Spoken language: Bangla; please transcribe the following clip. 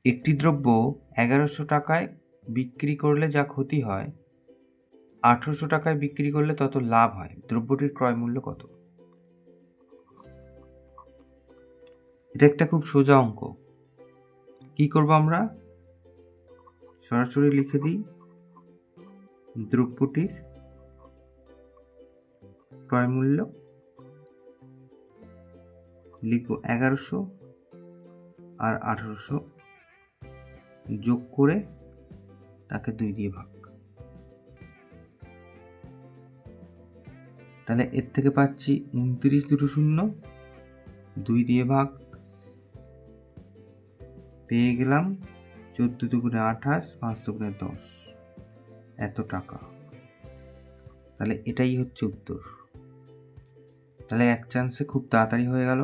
একটি দ্রব্য 1100 টাকায় বিক্রি করলে যা ক্ষতি হয় 1800 টাকায় বিক্রি করলে তত লাভ হয়। দ্রব্যটির ক্রয় মূল্য কত? এটা একটা খুব সোজা অঙ্ক। কি করব আমরা? সরাসরি লিখে দিই দ্রব্যটির ক্রয় মূল্য, লিখব 1100 আর 1800 যোগ করে তাকে 2 দিয়ে ভাগ। তাহলে এর থেকে পাচ্ছি 29 দুটো শূন্য, 2 দিয়ে ভাগ, পেয়ে গেলাম 14 দুগুণে 28, 5 দুগুণে 10, এত টাকা। তাহলে এটাই হচ্ছে উত্তর। তাহলে এক চান্সে খুব তাড়াতাড়ি হয়ে গেল।